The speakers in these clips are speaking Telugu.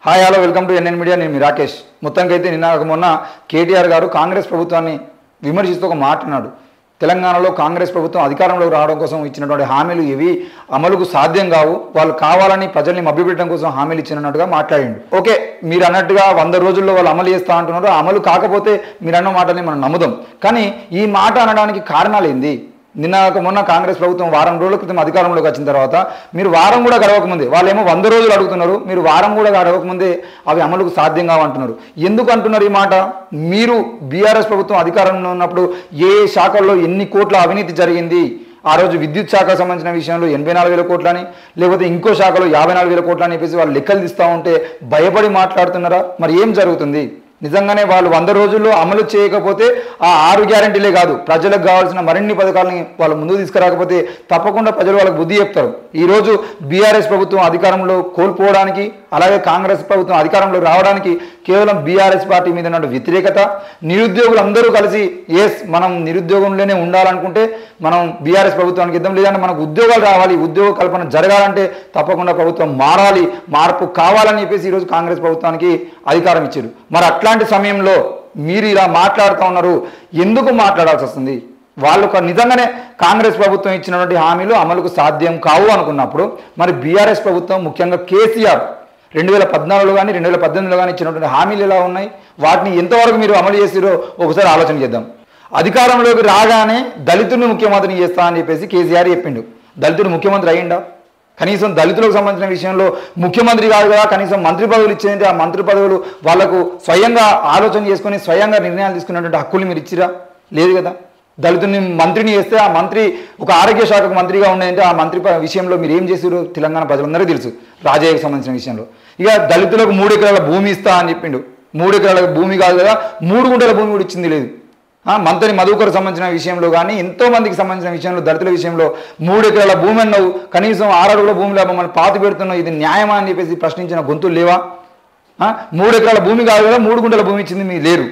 Hi hello welcome to NN media. నేను మీ రాకేష్. మొత్తానికైతే మొన్న కేటీఆర్ గారు కాంగ్రెస్ ప్రభుత్వాన్ని విమర్శిస్తూ ఒక మాట అన్నాడు. తెలంగాణలో కాంగ్రెస్ ప్రభుత్వం అధికారంలోకి రావడం కోసం ఇచ్చినటువంటి హామీలు ఇవి అమలుకు సాధ్యం కావు, వాళ్ళు కావాలని ప్రజల్ని మభ్యపెట్టడం కోసం హామీలు ఇచ్చినట్టుగా మాట్లాడిండు. ఓకే, మీరు అన్నట్టుగా 100 రోజుల్లో వాళ్ళు అమలు చేస్తా అంటున్నారు. అమలు కాకపోతే మీరు అన్న మాటని మనం నమ్ముదాం. కానీ ఈ మాట అనడానికి కారణాలు ఏంది? మొన్న కాంగ్రెస్ ప్రభుత్వం వారం రోజుల క్రితం అధికారంలోకి వచ్చిన తర్వాత మీరు వారం కూడా గడవకముందే, వాళ్ళేమో 100 రోజులు అడుగుతున్నారు, మీరు వారం కూడా గడవకముందే అవి అమలుకు సాధ్యం కావంటున్నారు. ఎందుకు అంటున్నారు ఈ మాట? మీరు బీఆర్ఎస్ ప్రభుత్వం అధికారంలో ఉన్నప్పుడు ఏ శాఖల్లో ఎన్ని కోట్ల అవినీతి జరిగింది, ఆ రోజు విద్యుత్ శాఖకు సంబంధించిన విషయంలో 84,000 కోట్లని, లేకపోతే ఇంకో శాఖలో 54,000 కోట్లని చెప్పేసి వాళ్ళు లెక్కలు తీస్తూ ఉంటే భయపడి మాట్లాడుతున్నారా? మరి ఏం జరుగుతుంది? నిజంగానే వాళ్ళు 100 రోజుల్లో అమలు చేయకపోతే ఆ 6 గ్యారెంటీలే కాదు, ప్రజలకు కావాల్సిన మరిన్ని పథకాలని వాళ్ళు ముందుకు తీసుకురాకపోతే తప్పకుండా ప్రజలు వాళ్ళకి బుద్ధి చెప్తారు. ఈరోజు బీఆర్ఎస్ ప్రభుత్వం అధికారంలో కోల్పోవడానికి, అలాగే కాంగ్రెస్ ప్రభుత్వం అధికారంలో రావడానికి కేవలం బీఆర్ఎస్ పార్టీ మీద ఉన్న వ్యతిరేకత, నిరుద్యోగులు అందరూ కలిసి మనం నిరుద్యోగంలోనే ఉండాలనుకుంటే మనం బీఆర్ఎస్ ప్రభుత్వానికి ఇద్దాం, లేదంటే మనకు ఉద్యోగాలు రావాలి, ఉద్యోగ కల్పన జరగాలంటే తప్పకుండా ప్రభుత్వం మారాలి, మార్పు కావాలని చెప్పేసి ఈరోజు కాంగ్రెస్ ప్రభుత్వానికి అధికారం ఇచ్చారు. మరి అట్లాంటి సమయంలో మీరు ఇలా మాట్లాడుతూ ఉన్నారు, ఎందుకు మాట్లాడాల్సి వస్తుంది? వాళ్ళు నిజంగానే కాంగ్రెస్ ప్రభుత్వం ఇచ్చినటువంటి హామీలు అమలుకు సాధ్యం కావు అనుకున్నప్పుడు మరి బీఆర్ఎస్ ప్రభుత్వం, ముఖ్యంగా కేసీఆర్ 2014లో కానీ 2018లో కానీ ఇచ్చినటువంటి హామీలు ఎలా ఉన్నాయి, వాటిని ఎంతవరకు మీరు అమలు చేసిరో ఒకసారి ఆలోచన చేద్దాం. అధికారంలోకి రాగానే దళితుడిని ముఖ్యమంత్రిని చేస్తా అని చెప్పేసి కేసీఆర్ చెప్పిండు. దళితుడు ముఖ్యమంత్రి అయ్యిండా? కనీసం దళితులకు సంబంధించిన విషయంలో ముఖ్యమంత్రి కాదు కదా, కనీసం మంత్రి పదవులు ఇచ్చేది, ఆ మంత్రి పదవులు వాళ్లకు స్వయంగా ఆలోచన చేసుకొని స్వయంగా నిర్ణయాలు తీసుకున్నటువంటి హక్కులు మీరు ఇచ్చిరా? లేదు కదా. దళితుని మంత్రిని చేస్తే ఆ మంత్రి ఒక ఆరోగ్య శాఖకు మంత్రిగా ఉండేదంటే ఆ మంత్రి విషయంలో మీరు ఏం చేసారు తెలంగాణ ప్రజలందరూ తెలుసు. రాజయ్యకు సంబంధించిన విషయంలో ఇక దళితులకు 3 ఎకరాల భూమి ఇస్తా అని చెప్పిండు. 3 ఎకరాల భూమి కాదు కదా, 3 గుంటల భూమి కూడా ఇచ్చింది లేదు. మంత్రి మధుకర్ సంబంధించిన విషయంలో కానీ ఎంతో మందికి సంబంధించిన విషయంలో, దళితుల విషయంలో 3 ఎకరాల భూమి అన్నావు, కనీసం 6 అడుగుల భూమిలో మమ్మల్ని పాతి పెడుతున్నావు, ఇది న్యాయమా అని చెప్పేసి ప్రశ్నించిన గొంతులు లేవా? 3 ఎకరాల భూమి కాదు కదా, 3 గుంటల భూమి ఇచ్చింది మీరు లేరు.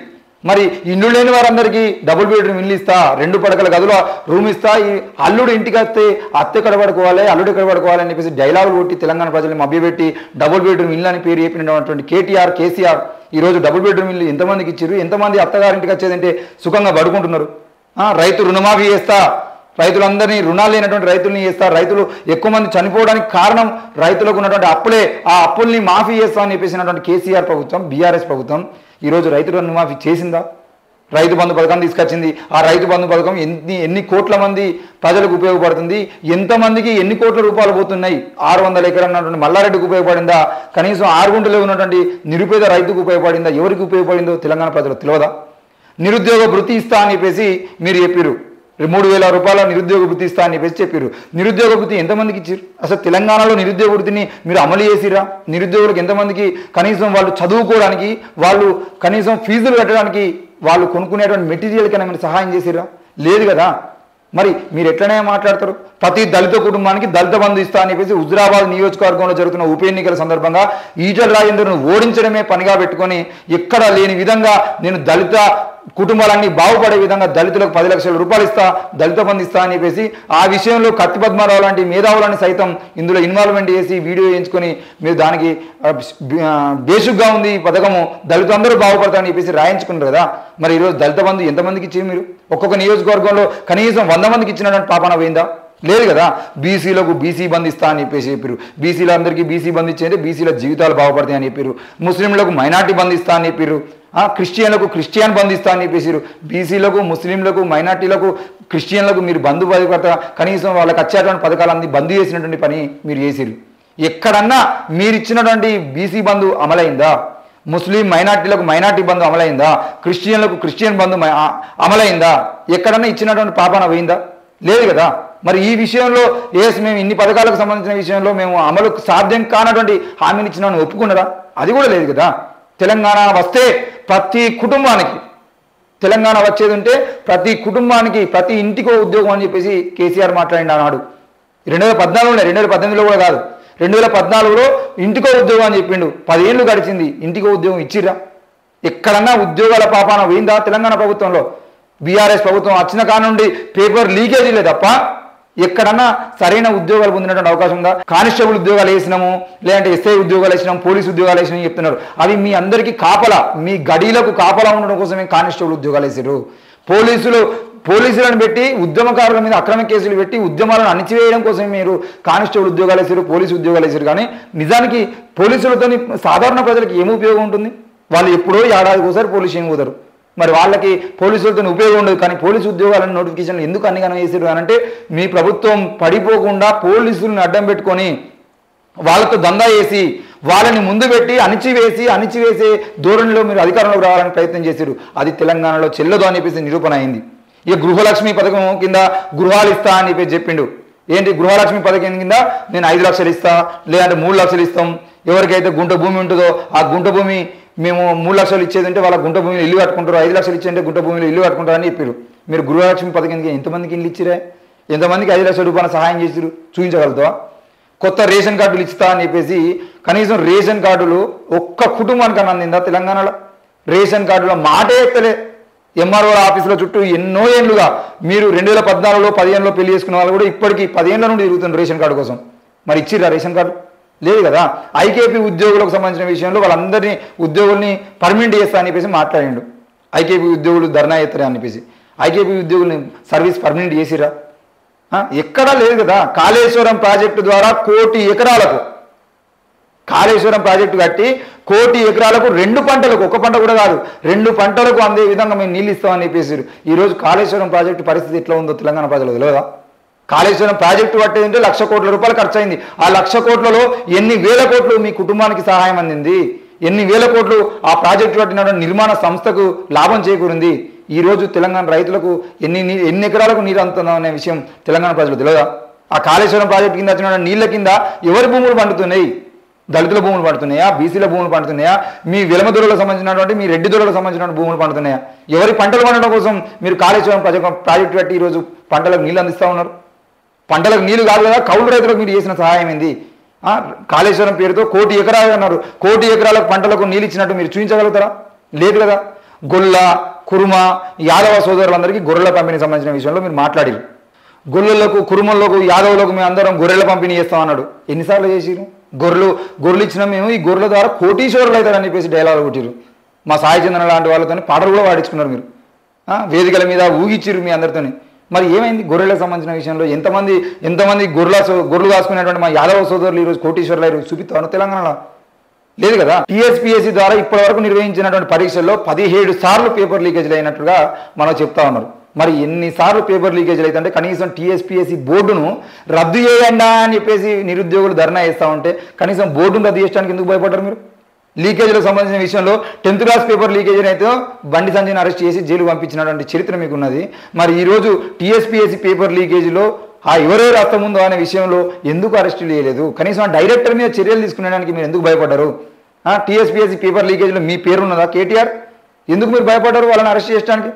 మరి ఇల్లు లేని వారందరికీ డబుల్ బెడ్రూమ్ ఇల్లు ఇస్తా, 2 పడకల గదుల రూమ్ ఇస్తా, ఈ అల్లుడు ఇంటికి వస్తే అత్త ఎక్కడ పడుకోవాలి, అల్లుడు ఎక్కడ పడుకోవాలి అని చెప్పేసి డైలాగులు కొట్టి తెలంగాణ ప్రజల్ని మభ్యపెట్టి డబుల్ బెడ్రూమ్ ఇల్లు అని పేరు చెప్పినటువంటి కేసీఆర్ ఈరోజు డబుల్ బెడ్రూమ్ ఇల్లు ఎంతమందికి ఇచ్చారు? ఎంతమంది అత్తగారింటికి వచ్చేదంటే సుఖంగా పడుకుంటున్నారు? రైతు రుణమాఫీ చేస్తా, రైతులందరినీ రుణాలు లేనటువంటి రైతుల్ని చేస్తారు, రైతులు ఎక్కువ మంది చనిపోవడానికి కారణం రైతులకు ఉన్నటువంటి అప్పులే, ఆ అప్పుల్ని మాఫీ చేస్తా అని చెప్పేసినటువంటి కేసీఆర్ ప్రభుత్వం, బీఆర్ఎస్ ప్రభుత్వం ఈరోజు రైతు రుణమాఫీ చేసిందా? రైతు బంధు పథకం తీసుకొచ్చింది. ఆ రైతు బంధు పథకం ఎన్ని కోట్ల మంది ప్రజలకు ఉపయోగపడుతుంది? ఎంతమందికి ఎన్ని కోట్ల రూపాయలు పోతున్నాయి? 600 ఎకరాలు ఉన్నటువంటి మల్లారెడ్డికి ఉపయోగపడిందా? కనీసం 6 గుంటలో ఉన్నటువంటి నిరుపేద రైతుకు ఉపయోగపడిందా? ఎవరికి ఉపయోగపడిందో తెలంగాణ ప్రజలకు తెలియదా? నిరుద్యోగ భృతి ఇస్తా అని చెప్పేసి మీరు చెప్పారు, 3,000 రూపాయల నిరుద్యోగ భృతి ఇస్తా అని చెప్పేసి చెప్పారు. నిరుద్యోగ భృతి ఎంతమందికి ఇచ్చారు? అసలు తెలంగాణలో నిరుద్యోగ భృతిని మీరు అమలు చేసిరా? నిరుద్యోగులకు ఎంతమందికి కనీసం వాళ్ళు చదువుకోవడానికి, వాళ్ళు కనీసం ఫీజులు కట్టడానికి, వాళ్ళు కొనుక్కునేటువంటి మెటీరియల్కైనా మీరు సహాయం చేసిరా? లేదు కదా. మరి మీరు ఎట్లనే మాట్లాడతారు? ప్రతి దళిత కుటుంబానికి దళిత బంధు ఇస్తా అని చెప్పేసి హుజురాబాద్ నియోజకవర్గంలో జరుగుతున్న ఉప ఎన్నికల సందర్భంగా ఈటెల రాజేందర్ను ఓడించడమే పనిగా పెట్టుకొని ఎక్కడ లేని విధంగా నేను దళిత కుటుంబాలన్నీ బాగుపడే విధంగా దళితులకు 10 లక్షల రూపాయలు ఇస్తా, దళిత బంధు ఇస్తా అని చెప్పేసి ఆ విషయంలో కత్తి పద్మారావు లాంటి మేధావులని సైతం ఇందులో ఇన్వాల్వ్మెంట్ చేసి వీడియో వేయించుకొని మీరు దానికి బేసిక్గా ఉంది ఈ పథకము, దళితులందరూ బాగుపడతారని చెప్పేసి రాయించుకున్నారు కదా. మరి ఈరోజు దళిత బంధు ఎంతమందికి ఇచ్చి మీరు? ఒక్కొక్క నియోజకవర్గంలో కనీసం 100 మందికి ఇచ్చినటువంటి పాపన పోయిందా? లేదు కదా. బీసీలకు బీసీ బంధు ఇస్తా అని చెప్పేసి చెప్పారు. బీసీలందరికీ బీసీ బంధు ఇచ్చేది బీసీల జీవితాలు బాగుపడతాయి అని చెప్పారు. ముస్లింలకు మైనార్టీ బంధు ఇస్తా అని చెప్పారు. క్రిస్టియన్లకు క్రిస్టియన్ బంధు ఇస్తా అని చెప్పేసారు. బీసీలకు, ముస్లింలకు, మైనార్టీలకు, క్రిస్టియన్లకు మీరు బంధు పథకత కనీసం వాళ్ళకి వచ్చేటువంటి పథకాలన్నీ బంద్ చేసినటువంటి పని మీరు చేసిరు. ఎక్కడన్నా మీరు ఇచ్చినటువంటి బీసీ బంధు అమలైందా? ముస్లిం మైనార్టీలకు మైనార్టీ బంధు అమలైందా? క్రిస్టియన్లకు క్రిస్టియన్ బంధు అమలైందా? ఎక్కడన్నా ఇచ్చినటువంటి పాపన పోయిందా? లేదు కదా. మరి ఈ విషయంలో మేము ఇన్ని పథకాలకు సంబంధించిన విషయంలో మేము అమలుకు సాధ్యం కానటువంటి హామీని ఇచ్చినామని ఒప్పుకున్నారా? అది కూడా లేదు కదా. తెలంగాణ వస్తే ప్రతి కుటుంబానికి, తెలంగాణ వచ్చేది ఉంటే ప్రతి కుటుంబానికి, ప్రతి ఇంటికో ఉద్యోగం అని చెప్పేసి కేసీఆర్ మాట్లాడిన నాడు 2014లోనే, 2018లో కూడా కాదు, 2014లో ఇంటికో ఉద్యోగం అని చెప్పిండు. 10 ఏళ్ళు గడిచింది, ఇంటికో ఉద్యోగం ఇచ్చిర్రా? ఎక్కడన్నా ఉద్యోగాల పాపాన పోయిందా తెలంగాణ ప్రభుత్వంలో? బీఆర్ఎస్ ప్రభుత్వం వచ్చిన కానుండి పేపర్ లీకేజీలే తప్ప ఎక్కడన్నా సరైన ఉద్యోగాలు పొందినటువంటి అవకాశం ఉందా? కానిస్టేబుల్ ఉద్యోగాలు వేసినాము, లేదంటే ఎస్ఐ ఉద్యోగాలు వేసినాము, పోలీసు ఉద్యోగాలు వేసినాము చెప్తున్నారు. అవి మీ అందరికీ కాపలా, మీ గడీలకు కాపలా ఉండడం కోసమే కానిస్టేబుల్ ఉద్యోగాలు వేసారు. పోలీసులను పెట్టి ఉద్యమకారుల మీద అక్రమ కేసులు పెట్టి ఉద్యమాలను అణిచివేయడం కోసమే మీరు కానిస్టేబుల్ ఉద్యోగాలు వేసారు, పోలీసు ఉద్యోగాలు వేసారు. కానీ నిజానికి పోలీసులతో సాధారణ ప్రజలకు ఏమి ఉపయోగం ఉంటుంది? వాళ్ళు ఎప్పుడో ఏడాదికి ఒకసారి పోలీసు స్టేషన్ పోతారు. మరి వాళ్ళకి పోలీసులతో ఉపయోగం ఉండదు. కానీ పోలీసు ఉద్యోగాలను నోటిఫికేషన్లు ఎందుకు అన్నిగానం వేసారు అని అంటే మీ ప్రభుత్వం పడిపోకుండా పోలీసులను అడ్డం పెట్టుకొని వాళ్ళతో దందా వేసి వాళ్ళని ముందు పెట్టి అణిచివేసే ధోరణిలో మీరు అధికారంలోకి రావాలని ప్రయత్నం చేశారు. అది తెలంగాణలో చెల్లదు అని చెప్పేసి నిరూపణ అయింది. ఇక గృహలక్ష్మి పథకం కింద గృహాలు ఇస్తా అని చెప్పేసి చెప్పిండు. ఏంటి గృహలక్ష్మి పథకం కింద నేను 5 లక్షలు ఇస్తా, లేదంటే 3 లక్షలు ఇస్తాం. ఎవరికైతే గుంట భూమి ఉంటుందో ఆ గుంట భూమి మేము 3 లక్షలు ఇచ్చేదంటే వాళ్ళ గుంట భూమిలో ఇల్లు కట్టుకుంటారు, 5 లక్షలు ఇచ్చేదంటే గుంట భూమిలో ఇల్లు కట్టుకుంటారు అని చెప్పారు. మీరు గృహలక్ష్మి పథకం కింద ఎంతమందికి ఇల్లు ఇచ్చిరే? ఎంతమందికి 5 లక్షల రూపాయల సహాయం చేసిరు? చూపించగలుగుతావా? కొత్త రేషన్ కార్డులు ఇస్తా అని చెప్పేసి కనీసం రేషన్ కార్డులు ఒక్క కుటుంబానికి అందిందా తెలంగాణలో? రేషన్ కార్డుల మాటే ఎత్తలే. ఎంఆర్ఓ ఆఫీసులో చుట్టూ ఎన్నో ఏళ్ళుగా మీరు 2014లో 15లో పెళ్లి చేసుకున్న వాళ్ళు కూడా ఇప్పటికీ 10 ఏళ్ళ నుండి తిరుగుతున్నారు రేషన్ కార్డు కోసం. మరి ఇచ్చిర్రా రేషన్ కార్డు? లేదు కదా. ఐకేపీ ఉద్యోగులకు సంబంధించిన విషయంలో వాళ్ళందరినీ ఉద్యోగుల్ని పర్మనెంట్ చేస్తా అని చెప్పేసి మాట్లాడిండు. ఐకేపీ ఉద్యోగులు ధర్నా చేస్తారా అని చెప్పేసి ఐకేపీ ఉద్యోగుల్ని సర్వీస్ పర్మనెంట్ చేసిరా? ఎక్కడా లేదు కదా. కాళేశ్వరం ప్రాజెక్టు ద్వారా 1 కోటి ఎకరాలకు కాళేశ్వరం ప్రాజెక్టు కట్టి 1 కోటి ఎకరాలకు 2 పంటలకు, ఒక పంట కూడా కాదు 2 పంటలకు అందే విధంగా మేము నీళ్ళు ఇస్తామని చెప్పేసి ఈరోజు కాళేశ్వరం ప్రాజెక్టు పరిస్థితి ఎట్లా ఉందో తెలంగాణ ప్రజలకు తెలియదా? కాళేశ్వరం ప్రాజెక్టు పట్టేదంటే 1,00,000 కోట్ల రూపాయలు ఖర్చు అయింది. ఆ 1,00,000 కోట్లలో ఎన్ని వేల కోట్లు మీ కుటుంబానికి సహాయం అందింది? ఎన్ని వేల కోట్లు ఆ ప్రాజెక్టు పట్టిన నిర్మాణ సంస్థకు లాభం చేకూరింది? ఈ రోజు తెలంగాణ రైతులకు ఎన్ని ఎకరాలకు నీరు అందుతుందో అనే విషయం తెలంగాణ ప్రజలు తెలియదా? ఆ కాళేశ్వరం ప్రాజెక్టు కింద వచ్చిన నీళ్ల కింద ఎవరి భూములు పండుతున్నాయి? దళితుల భూములు పండుతున్నాయా? బీసీల భూములు పండుతున్నాయా? మీ వెలమ దొరలకు సంబంధించినటువంటి మీ రెడ్డి దొరలకు సంబంధించిన భూములు పండుతున్నాయా? ఎవరి పంటలు పండడం కోసం మీరు కాళేశ్వరం ప్రాజెక్టు పెట్టి ఈరోజు పంటలకు నీళ్ళు అందిస్తూ ఉన్నారు. పంటలకు నీళ్లు కాదు కదా, కౌలు రైతులకు మీరు చేసిన సహాయం ఏంది? కాళేశ్వరం పేరుతో 1 కోటి ఎకరాలు అన్నారు. 1 కోటి ఎకరాలకు పంటలకు నీళ్ళు ఇచ్చినట్టు మీరు చూపించగలుగుతారా? లేదు కదా. గొల్ల, కురుమ, యాదవ సోదరులందరికీ గొర్రెల పంపిణీ సంబంధించిన విషయంలో మీరు మాట్లాడారు. గొల్లలకు, కురుమలకు, యాదవులకు మేము అందరం గొర్రెల పంపిణీ చేస్తాం అన్నాడు. ఎన్నిసార్లు చేసిరు? గొర్రెలు ఇచ్చిన మేము ఈ గొర్రెల ద్వారా కోటీశ్వరులు అవుతారని చెప్పేసి డైలాగ్ కొట్టిరు. మా సాయి చందన లాంటి వాళ్ళతో పాటలు కూడా పాడించుకున్నారు. మీరు వేదికల మీద ఊగిచ్చిరు మీ అందరితోని. మరి ఏమైంది? గొర్రెలకు సంబంధించిన విషయంలో ఎంతమంది గొర్రెలు కాసుకునేటువంటి మా యాదవ సోదరులు ఈరోజు కోటీశ్వరులు చూపిస్తాను తెలంగాణలో? లేదు కదా. టీఎస్పీఎస్సీ ద్వారా ఇప్పటి వరకు నిర్వహించినటువంటి పరీక్షల్లో 17 సార్లు పేపర్ లీకేజీలు అయినట్లుగా మనం చెప్తా ఉన్నారు. మరి ఎన్నిసార్లు పేపర్ లీకేజీలు అయితే కనీసం టీఎస్పీఎస్సీ బోర్డును రద్దు చేయండి అని చెప్పేసి నిరుద్యోగులు ధర్నా చేస్తూ ఉంటే కనీసం బోర్డును రద్దు చేయడానికి ఎందుకు భయపడ్డారు మీరు? లీకేజీలకు సంబంధించిన విషయంలో 10th క్లాస్ పేపర్ లీకేజీని అయితే బండి సంజయ్ని అరెస్ట్ చేసి జైలు పంపించినటువంటి చరిత్ర మీకు ఉన్నది. మరి ఈరోజు టీఎస్పీఎస్సీ పేపర్ లీకేజీలో ఎవరెవరు రాష్ట్రం ఉందో అనే విషయంలో ఎందుకు అరెస్టులు చేయలేదు? కనీసం ఆ డైరెక్టర్ మీద చర్యలు తీసుకునేడానికి మీరు ఎందుకు భయపడ్డారు? టీఎస్పీఎస్సీ పేపర్ లీకేజీలో మీ పేరు ఉన్నదా? కేటీఆర్ ఎందుకు మీరు భయపడ్డారు వాళ్ళని అరెస్ట్ చేయడానికి?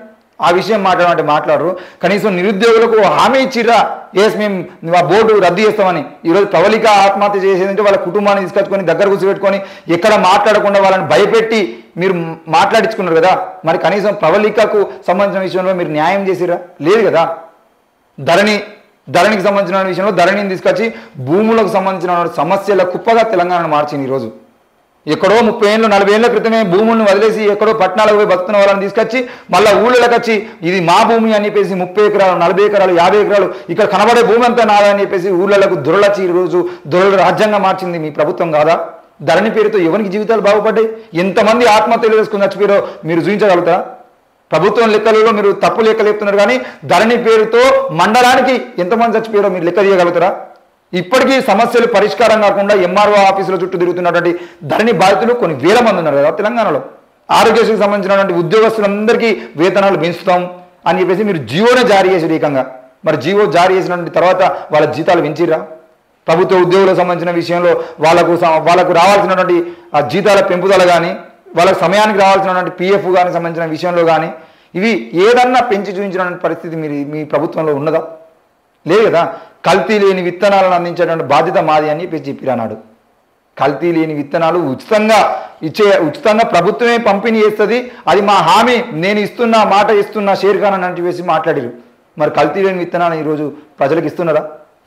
ఆ విషయం మాట్లాడరు. కనీసం నిరుద్యోగులకు హామీ ఇచ్చిర్రా? ఎస్ మేము ఆ బోర్డు రద్దు చేస్తామని. ఈరోజు ప్రవళిక ఆత్మహత్య చేసేదంటే వాళ్ళ కుటుంబాన్ని తీసుకొచ్చుకొని దగ్గర కూర్చోబెట్టుకొని ఎక్కడ మాట్లాడకుండా వాళ్ళని భయపెట్టి మీరు మాట్లాడించుకున్నారు కదా. మరి కనీసం ప్రవళికకు సంబంధించిన విషయంలో మీరు న్యాయం చేసిరా? లేదు కదా. ధరణికి సంబంధించిన విషయంలో ధరణిని తీసుకొచ్చి భూములకు సంబంధించిన సమస్యల కుప్పగా తెలంగాణను మార్చింది. ఈరోజు ఎక్కడో 30 ఏళ్ళు 40 ఏళ్ల క్రితమే భూములను వదిలేసి ఎక్కడో పట్టణాలకు పోయి బతుకున్న వాళ్ళని తీసుకొచ్చి మళ్ళీ ఊళ్ళకి వచ్చి ఇది మా భూమి అని చెప్పేసి 30 ఎకరాలు 40 ఎకరాలు 50 ఎకరాలు ఇక్కడ కనబడే భూమి అంతా నాదని చెప్పేసి ఊళ్ళకు దొరలచ్చి ఈరోజు దొరలు రాజ్యాంగం మార్చింది మీ ప్రభుత్వం కాదా? ధరణి పేరుతో ఎవరికి జీవితాలు బాగుపడ్డాయి? ఎంతమంది ఆత్మహత్యలు చేసుకుని చచ్చిపోయారో మీరు చూపించగలుగుతారా? ప్రభుత్వం లెక్కలలో మీరు తప్పు లెక్కలు చెప్తున్నారు. కానీ ధరణి పేరుతో మండలానికి ఎంతమంది చచ్చిపోయారో మీరు లెక్క తీయగలుగుతారా? ఇప్పటికీ సమస్యలు పరిష్కారం కాకుండా ఎంఆర్ఓ ఆఫీసుల చుట్టూ తిరుగుతున్నటువంటి ధరణి బాధితులు కొన్ని వేల మంది ఉన్నారు కదా తెలంగాణలో. ఆరోగ్యశ్రీకి సంబంధించినటువంటి ఉద్యోగస్తులందరికీ వేతనాలు పెంచుతాం అని చెప్పేసి మీరు జీవోనే జారీ చేసి ఏకంగా. మరి జీవో జారీ చేసినటువంటి తర్వాత వాళ్ళ జీతాలు పెంచిర్రా? ప్రభుత్వ ఉద్యోగులకు సంబంధించిన విషయంలో వాళ్ళకు రావాల్సినటువంటి ఆ జీతాల పెంపుదల కానీ వాళ్ళకి సమయానికి రావాల్సినటువంటి పిఎఫ్ కానీ సంబంధించిన విషయంలో కానీ ఇవి ఏదన్నా పెంచి చూపించినటువంటి పరిస్థితి మీ ప్రభుత్వంలో ఉన్నదా? లేదు కదా. కల్తీ లేని విత్తనాలను అందించేటువంటి బాధ్యత మాది అని చెప్పిరన్నాడు. కల్తీ లేని విత్తనాలు ఉచితంగా ప్రభుత్వమే పంపిణీ చేస్తుంది, అది మా హామీ, నేను మాట ఇస్తున్నా షేర్ ఖాన్ అని చెప్పేసి మాట్లాడారు. మరి కల్తీ లేని విత్తనాలు ఈరోజు ప్రజలకు ఇస్తున్నారా?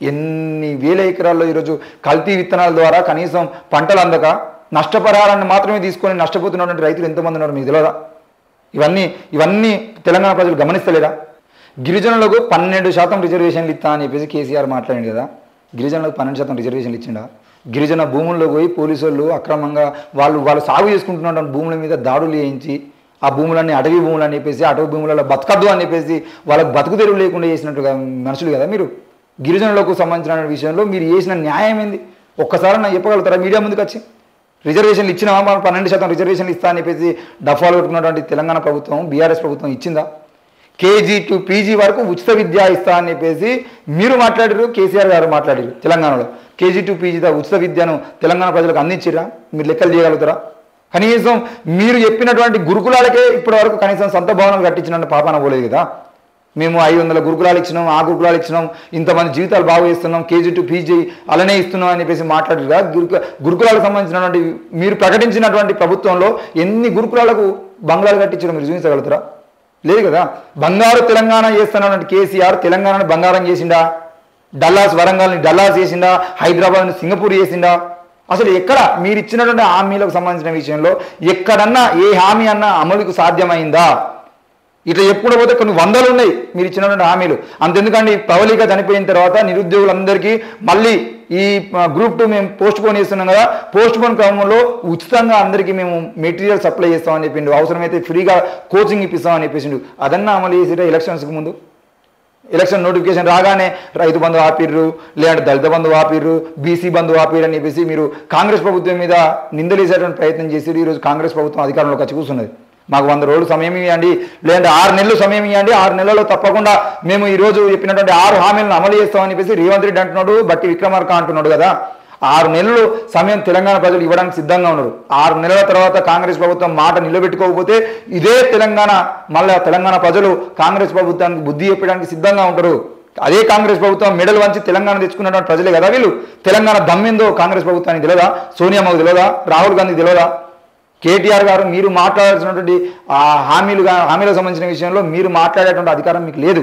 ఎన్ని వేల ఎకరాల్లో ఈరోజు కల్తీ విత్తనాల ద్వారా కనీసం పంటలు అందక నష్టపరిహారాన్ని మాత్రమే తీసుకొని నష్టపోతున్నటువంటి రైతులు ఎంతమంది ఉన్నారు మీకు తెలియదా? ఇవన్నీ తెలంగాణ ప్రజలు గమనిస్తలేరా? గిరిజనులకు 12% రిజర్వేషన్లు ఇస్తా అని చెప్పేసి కేసీఆర్ మాట్లాడింది కదా. గిరిజనులకు 12% రిజర్వేషన్లు ఇచ్చిండా? గిరిజన భూముల్లో పోయి పోలీసు వాళ్ళు అక్రమంగా వాళ్ళు సాగు చేసుకుంటున్న భూముల మీద దాడులు చేయించి ఆ భూములన్నీ అటవీ భూములు అని చెప్పేసి అటవీ భూములలో బతకద్దు అని చెప్పేసి వాళ్ళకు బతుకు తెరువు లేకుండా చేసినట్టుగా మనుషులు కదా మీరు. గిరిజనులకు సంబంధించిన విషయంలో మీరు చేసిన న్యాయం ఏంది? ఒక్కసారి నాకు చెప్పగలుగుతారా మీడియా ముందుకు వచ్చి? రిజర్వేషన్లు ఇచ్చినావా? మనం 12% రిజర్వేషన్లు ఇస్తా అని చెప్పేసి డఫాలు కొట్టుకున్నటువంటి తెలంగాణ ప్రభుత్వం, బీఆర్ఎస్ ప్రభుత్వం ఇచ్చిందా? కేజీ టు పీజీ వరకు ఉచిత విద్య ఇస్తా అని చెప్పేసి మీరు మాట్లాడారు, కేసీఆర్ గారు మాట్లాడారు. తెలంగాణలో కేజీ టు పీజీ ఉచిత విద్యను తెలంగాణ ప్రజలకు అందించిరా? మీరు లెక్కలు చేయగలుగుతారా? కనీసం మీరు చెప్పినటువంటి గురుకులాలకే ఇప్పటి వరకు కనీసం సొంత భవనాలు కట్టించినట్టు పాపాన పోలేదు కదా. మేము 500 గురుకులాలు ఇచ్చినాం, ఆ గురుకులాలు ఇచ్చినాం, ఇంతమంది జీవితాలు బాగు చేస్తున్నాం, కేజీ టు పీజీ అలానే ఇస్తున్నాం అని చెప్పేసి మాట్లాడారుగా. గురుకులాలకు సంబంధించినటువంటి మీరు ప్రకటించినటువంటి ప్రభుత్వంలో ఎన్ని గురుకులాలకు బంగ్లాలు కట్టించడం మీరు చూపించగలుగుతారా? లేదు కదా. బంగారు తెలంగాణ చేస్తున్నటువంటి కేసీఆర్ తెలంగాణను బంగారం చేసిండా? వరంగల్ని డల్లాస్ చేసిండా? హైదరాబాద్ని సింగపూర్ చేసిండా? అసలు ఎక్కడ మీరు ఇచ్చినటువంటి హామీలకు సంబంధించిన విషయంలో ఎక్కడన్నా ఏ హామీ అన్నా అమలుకు సాధ్యమైందా? ఇట్లా ఎప్పుడు పోతే కొన్ని వందలు ఉన్నాయి మీరు ఇచ్చినటువంటి హామీలు. అంతెందుకండి, ప్రవళిక చనిపోయిన తర్వాత నిరుద్యోగులందరికీ మళ్ళీ ఈ గ్రూప్ 2 మేము పోస్ట్ పోన్ చేస్తున్నాం కదా, పోస్ట్ పోన్ క్రమంలో ఉచితంగా అందరికీ మేము మెటీరియల్ సప్లై చేస్తామని చెప్పిండు, అవసరమైతే ఫ్రీగా కోచింగ్ ఇప్పిస్తామని చెప్పేసిండు. అదన్నా అమలు చేసిరా? ఎలక్షన్స్కి ముందు ఎలక్షన్ నోటిఫికేషన్ రాగానే రైతు బంధు ఆపిర్రు, లేదంటే దళిత బంధు ఆపిర్రు, బీసీ బంధు ఆపిర్రు అని చెప్పేసి మీరు కాంగ్రెస్ ప్రభుత్వం మీద నిందలేసేటువంటి ప్రయత్నం చేసి ఈరోజు కాంగ్రెస్ ప్రభుత్వం అధికారంలోకి వచ్చి కూర్చున్నది. మాకు 100 రోజులు సమయం ఇవ్వండి, లేదంటే 6 నెలలు సమయం ఇవ్వండి, 6 నెలల్లో తప్పకుండా మేము ఈరోజు చెప్పినటువంటి 6 హామీలను అమలు చేస్తామని చెప్పేసి రేవంత్ రెడ్డి అంటున్నాడు, బట్టి విక్రమార్క అంటున్నాడు కదా. 6 నెలలు సమయం తెలంగాణ ప్రజలు ఇవ్వడానికి సిద్ధంగా ఉన్నారు. 6 నెలల తర్వాత కాంగ్రెస్ ప్రభుత్వం మాట నిలబెట్టుకోకపోతే ఇదే మళ్ళీ తెలంగాణ ప్రజలు కాంగ్రెస్ ప్రభుత్వానికి బుద్ధి చెప్పడానికి సిద్ధంగా ఉంటారు. అదే కాంగ్రెస్ ప్రభుత్వం మెడల్ వంచి తెలంగాణ తెచ్చుకున్నటువంటి ప్రజలే కదా వీళ్ళు. తెలంగాణ దమ్మిందో కాంగ్రెస్ ప్రభుత్వానికి తెలియదా? సోనియామ్మకు తెలియదా? రాహుల్ గాంధీ తెలియదా? కేటీఆర్ గారు మీరు మాట్లాడాల్సినటువంటి ఆ హామీలకు సంబంధించిన విషయంలో మీరు మాట్లాడేటువంటి అధికారం మీకు లేదు.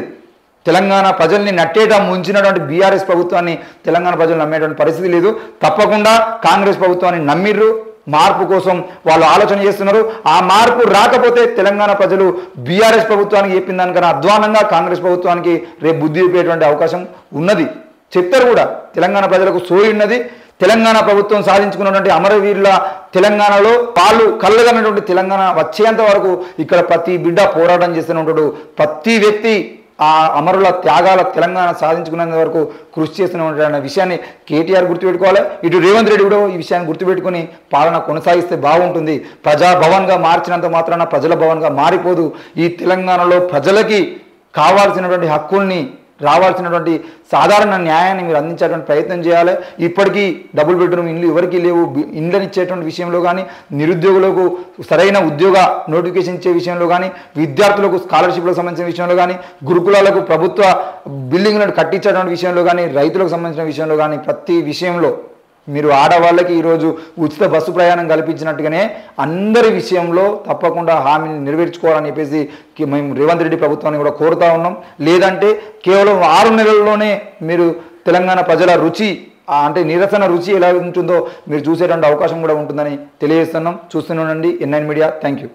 తెలంగాణ ప్రజల్ని నట్టేట ముంచినటువంటి బీఆర్ఎస్ ప్రభుత్వాన్ని తెలంగాణ ప్రజలు నమ్మేటువంటి పరిస్థితి లేదు. తప్పకుండా కాంగ్రెస్ ప్రభుత్వాన్ని నమ్మిర్రు, మార్పు కోసం వాళ్ళు ఆలోచన చేస్తున్నారు. ఆ మార్పు రాకపోతే తెలంగాణ ప్రజలు బీఆర్ఎస్ ప్రభుత్వానికి చెప్పిన దానికన్నా అధ్వానంగా కాంగ్రెస్ ప్రభుత్వానికి రేపు బుద్ధి చెప్పేటువంటి అవకాశం ఉన్నది. చెప్తారు కూడా. తెలంగాణ ప్రజలకు సోయి ఉన్నది. తెలంగాణ ప్రభుత్వం సాధించుకున్నటువంటి అమరవీరుల తెలంగాణలో వాళ్ళు కళ్ళగన్నటువంటి తెలంగాణ వచ్చేంత వరకు ఇక్కడ ప్రతి బిడ్డ పోరాటం చేస్తూనే ఉంటాడు. ప్రతి వ్యక్తి ఆ అమరుల త్యాగాల తెలంగాణ సాధించుకునేంత వరకు కృషి చేస్తూనే ఉంటాడన్న విషయాన్ని కేటీఆర్ గుర్తుపెట్టుకోవాలి. ఇటు రేవంత్ రెడ్డి కూడా ఈ విషయాన్ని గుర్తుపెట్టుకుని పాలన కొనసాగిస్తే బాగుంటుంది. ప్రజాభవన్గా మార్చినంత మాత్రాన ప్రజల భవన్గా మారిపోదు. ఈ తెలంగాణలో ప్రజలకి కావాల్సినటువంటి హక్కుల్ని, రావాల్సినటువంటి సాధారణ న్యాయాన్ని మీరు అందించేటువంటి ప్రయత్నం చేయాలి. ఇప్పటికీ డబుల్ బెడ్రూమ్ ఇండ్లు ఎవరికి లేవు. ఇండ్లను ఇచ్చేటువంటి విషయంలో కానీ, నిరుద్యోగులకు సరైన ఉద్యోగ నోటిఫికేషన్ ఇచ్చే విషయంలో కానీ, విద్యార్థులకు స్కాలర్షిప్లకు సంబంధించిన విషయంలో కానీ, గురుకులాలకు ప్రభుత్వ బిల్డింగ్లను కట్టించేటువంటి విషయంలో కానీ, రైతులకు సంబంధించిన విషయంలో కానీ, ప్రతి విషయంలో మీరు ఆడవాళ్ళకి ఈరోజు ఉచిత బస్సు ప్రయాణం కల్పించినట్టుగానే అందరి విషయంలో తప్పకుండా హామీని నెరవేర్చుకోవాలని చెప్పేసి మేము రేవంత్ రెడ్డి ప్రభుత్వాన్ని కూడా కోరుతా ఉన్నాం. లేదంటే కేవలం 6 నెలల్లోనే మీరు తెలంగాణ ప్రజల రుచి అంటే నిరసన రుచి ఎలా ఉంటుందో మీరు చూసేటువంటి అవకాశం కూడా ఉంటుందని తెలియజేస్తున్నాం. చూస్తూనే ఉండండి N9 మీడియా. Thank you.